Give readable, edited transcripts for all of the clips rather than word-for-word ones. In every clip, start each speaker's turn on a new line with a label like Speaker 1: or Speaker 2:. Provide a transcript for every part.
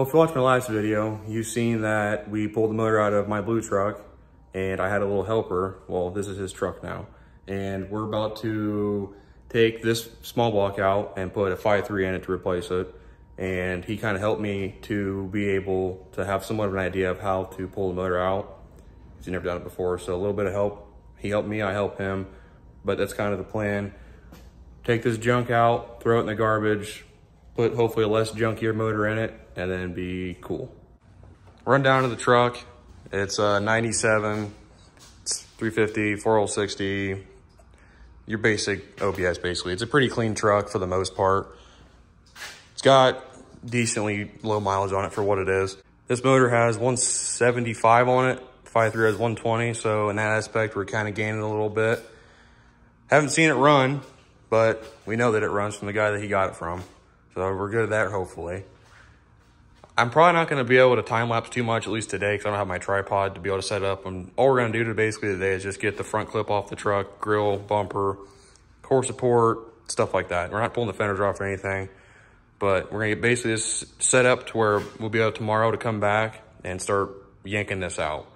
Speaker 1: Well, if you watched my last video, you've seen that we pulled the motor out of my blue truck and I had a little helper. Well, this is his truck now. And we're about to take this small block out and put a 5.3 in it to replace it. And he kind of helped me to be able to have somewhat of an idea of how to pull the motor out. He's never done it before, so a little bit of help. He helped me, I helped him, but that's kind of the plan. Take this junk out, throw it in the garbage, put hopefully a less junkier motor in it, and then be cool. Run down to the truck. It's a 97, it's 350, 4L60, your basic OBS basically. It's a pretty clean truck for the most part. It's got decently low mileage on it for what it is. This motor has 175 on it. 5.3 has 120, so in that aspect, we're kind of gaining a little bit. Haven't seen it run, but we know that it runs from the guy that he got it from. So we're good at that, hopefully. I'm probably not going to be able to time lapse too much, at least today, because I don't have my tripod to be able to set up. And all we're going to do basically today is just get the front clip off the truck, grill, bumper, core support, stuff like that. We're not pulling the fenders off or anything, but we're going to get basically this set up to where we'll be able tomorrow to come back and start yanking this out.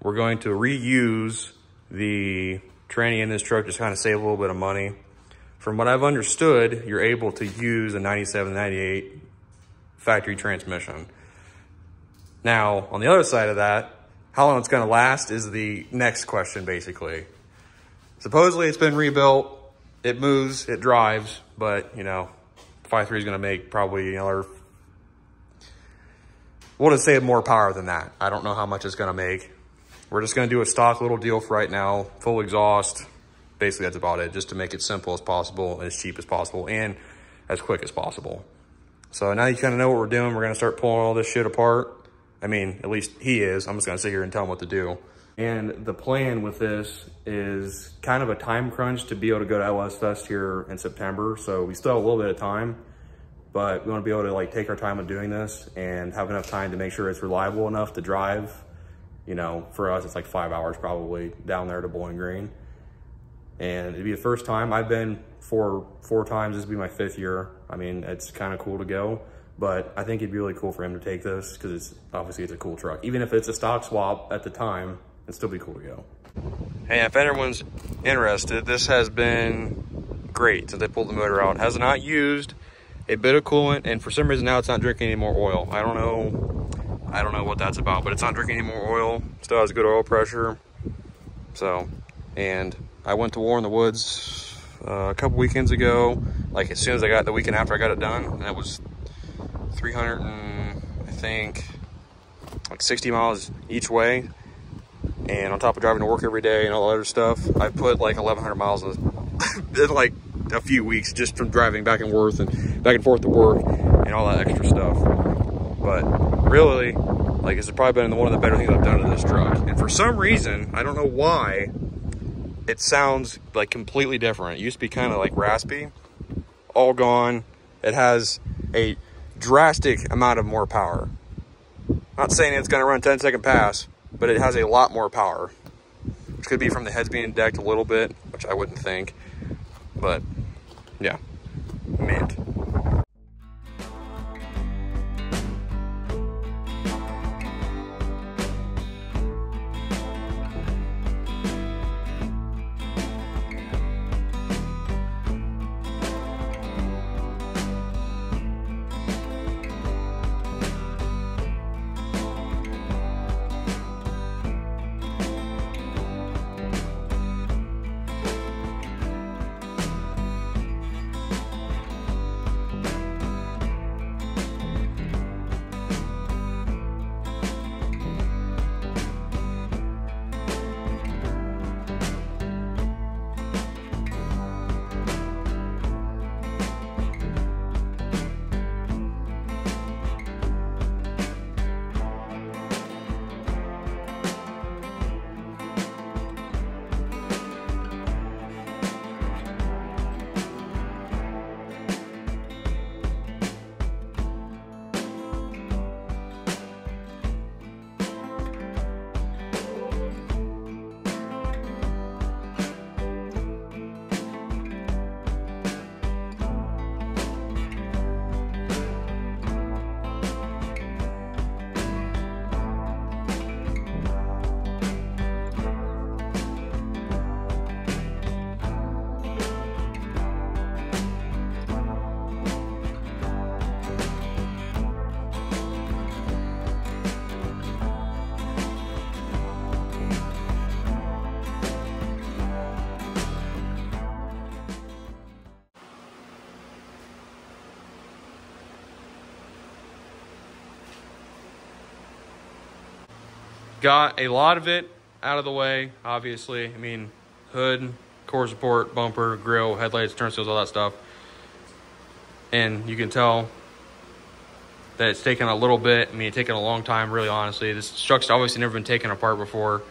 Speaker 1: We're going to reuse the tranny in this truck, just kind of save a little bit of money. From what I've understood, you're able to use a 97, 98 factory transmission. Now, on the other side of that, how long it's going to last is the next question, basically. Supposedly, it's been rebuilt, it moves, it drives, but, you know, 5.3 is going to make probably another, we'll just say more power than that. I don't know how much it's going to make. We're just going to do a stock little deal for right now, full exhaust. Basically, that's about it, just to make it simple as possible, as cheap as possible, and as quick as possible. So now you kind of know what we're doing. We're going to start pulling all this shit apart. I mean, at least he is. I'm just going to sit here and tell him what to do. And the plan with this is kind of a time crunch to be able to go to LS Fest here in September. So we still have a little bit of time, but we want to be able to like take our time with doing this and have enough time to make sure it's reliable enough to drive. You know, for us, it's like 5 hours probably down there to Bowling Green. And it'd be the first time. I've been four times. This would be my 5th year. I mean, it's kind of cool to go, but I think it'd be really cool for him to take this because it's obviously it's a cool truck. Even if it's a stock swap at the time, it'd still be cool to go. Hey, if anyone's interested, this has been great since I pulled the motor out. It has not used a bit of coolant, and for some reason now it's not drinking any more oil. I don't know what that's about, but it's not drinking any more oil. Still has good oil pressure. So, and I went to War in the Woods a couple weekends ago, like as soon as I got the weekend after I got it done, and it was 300 and I think like 60 miles each way. And on top of driving to work every day and all the other stuff, I put like 1,100 miles in like a few weeks just from driving back and forth to work and all that extra stuff. But really, like, this has probably been one of the better things I've done to this truck. And for some reason, I don't know why, it sounds like completely different. It used to be kind of like raspy, all gone. It has a drastic amount of more power. Not saying it's going to run 10-second pass, but it has a lot more power, which could be from the heads being decked a little bit, which I wouldn't think, but yeah, mint. got a lot of it out of the way, obviously. I mean, hood, core support, bumper, grill, headlights, turn signals, all that stuff. And you can tell that it's taken a little bit. I mean, it's taken a long time, really, honestly. This truck's obviously never been taken apart before,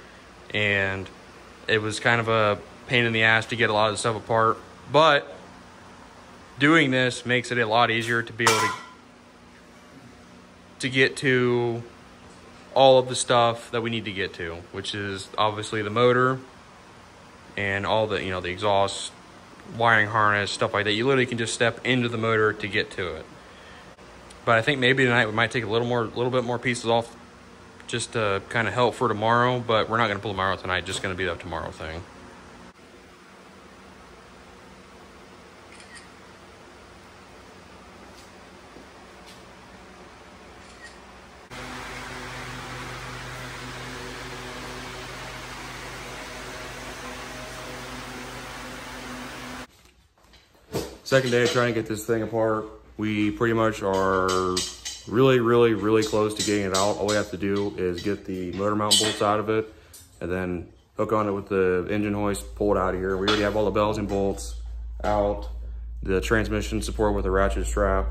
Speaker 1: and it was kind of a pain in the ass to get a lot of the stuff apart. But doing this makes it a lot easier to be able to get to all of the stuff that we need to get to, which is obviously the motor and all the, you know, the exhaust, wiring harness, stuff like that. You literally can just step into the motor to get to it. But I think maybe tonight we might take a little bit more pieces off just to kind of help for tomorrow, but we're not going to pull tomorrow tonight, just going to be that tomorrow thing. Second day of trying to get this thing apart. We pretty much are really close to getting it out. All we have to do is get the motor mount bolts out of it and then hook on it with the engine hoist, pull it out of here. We already have all the bells and bolts out, the transmission support with the ratchet strap.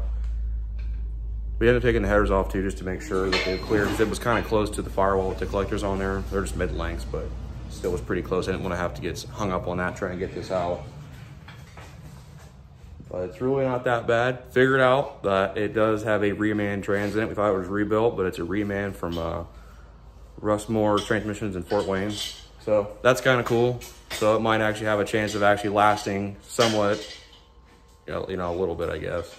Speaker 1: We ended up taking the headers off too, just to make sure that they're clear, because it was kind of close to the firewall with the collectors on there. They're just mid-lengths, but still was pretty close. I didn't want to have to get hung up on that trying to get this out. But it's really not that bad. Figured out that it does have a reman trans in it. We thought it was rebuilt, but it's a reman from Russmore Transmissions in Fort Wayne. So that's kind of cool. So it might actually have a chance of actually lasting somewhat, you know, a little bit, I guess.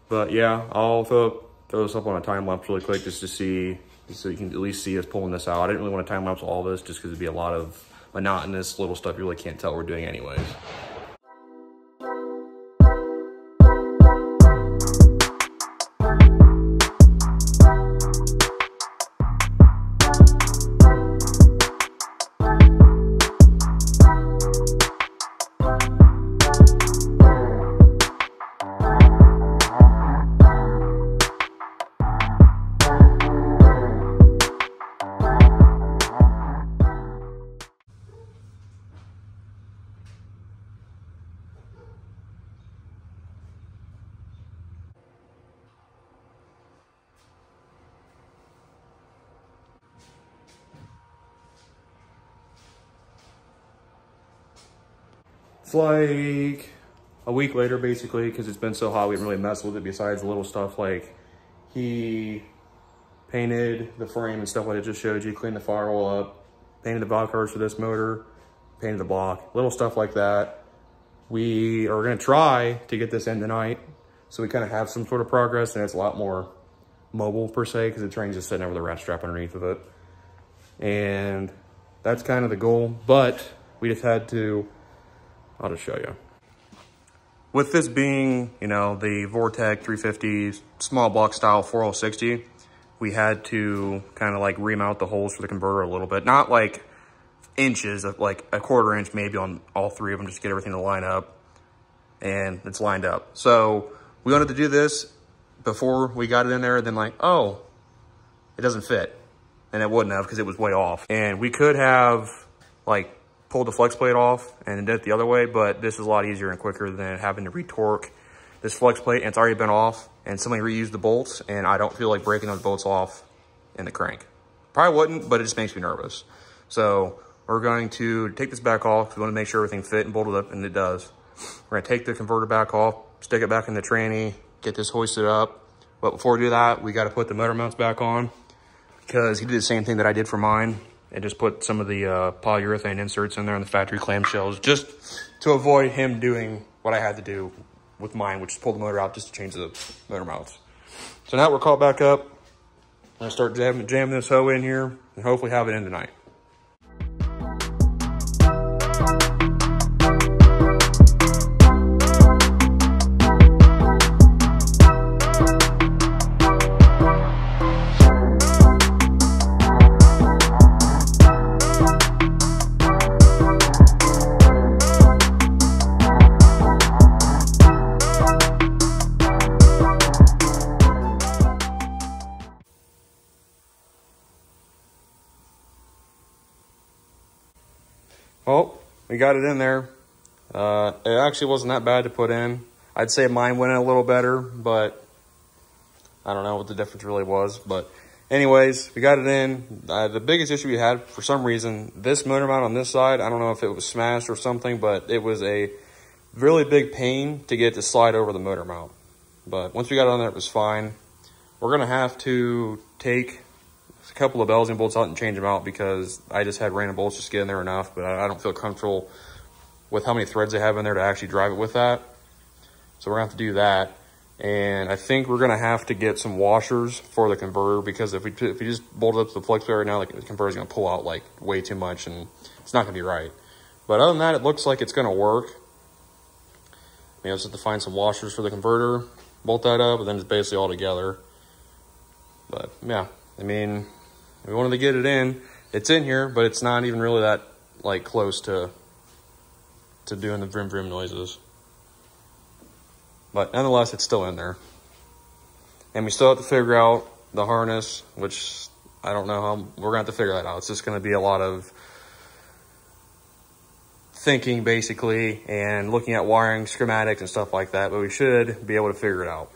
Speaker 1: But yeah, I'll throw this up on a time lapse really quick just to see, so you can at least see us pulling this out. I didn't really want to time lapse all this just because it'd be a lot of monotonous little stuff you really can't tell we're doing anyways. It's like a week later, basically, because it's been so hot, we haven't really messed with it besides the little stuff like he painted the frame and stuff like I just showed you, cleaned the firewall up, painted the valve covers for this motor, painted the block, little stuff like that. We are gonna try to get this in tonight so we kind of have some sort of progress, and it's a lot more mobile per se, because the train's just sitting there with a rat strap underneath of it. And that's kind of the goal, but we just had to, I'll just show you. With this being, you know, the Vortec 350 small block style 4060, we had to kind of like remount the holes for the converter a little bit. Not like inches, like a quarter inch maybe on all three of them, just to get everything to line up. And it's lined up. So we wanted to do this before we got it in there, and then like, oh, it doesn't fit. And it wouldn't have, because it was way off. And we could have like pulled the flex plate off and did it the other way, but this is a lot easier and quicker than having to retorque this flex plate, and it's already been off, and somebody reused the bolts, and I don't feel like breaking those bolts off in the crank. Probably wouldn't, but it just makes me nervous. So we're going to take this back off. We want to make sure everything fit and bolted up, and it does. We're going to take the converter back off, stick it back in the tranny, get this hoisted up. But before we do that, we got to put the motor mounts back on, because he did the same thing that I did for mine. And just put some of the polyurethane inserts in there in the factory clamshells, just to avoid him doing what I had to do with mine, which is pull the motor out just to change the motor mounts. So now we're caught back up. I'm gonna start jamming this hoe in here and hopefully have it in tonight. we got it in there. It actually wasn't that bad to put in. I'd say mine went in a little better, but I don't know what the difference really was. But anyways, we got it in. The biggest issue we had, for some reason, this motor mount on this side, I don't know if it was smashed or something, but it was a really big pain to get it to slide over the motor mount. But once we got it on there, it was fine. We're going to have to take a couple of bells and bolts out and change them out because I just had random bolts just get in there enough, but I don't feel comfortable with how many threads they have in there to actually drive it with that. So we're gonna have to do that. And I think we're gonna have to get some washers for the converter because if we just bolt it up to the plug plate right now, like, the converter's gonna pull out like way too much and it's not gonna be right. But other than that, it looks like it's gonna work. Maybe I'll just have to find some washers for the converter, bolt that up, and then it's basically all together. But yeah, I mean, we wanted to get it in. It's in here, but it's not even really that like close to doing the vroom vroom noises. But nonetheless, it's still in there. And we still have to figure out the harness, which I don't know how, we're gonna have to figure that out. It's just gonna be a lot of thinking basically and looking at wiring schematics and stuff like that, but we should be able to figure it out.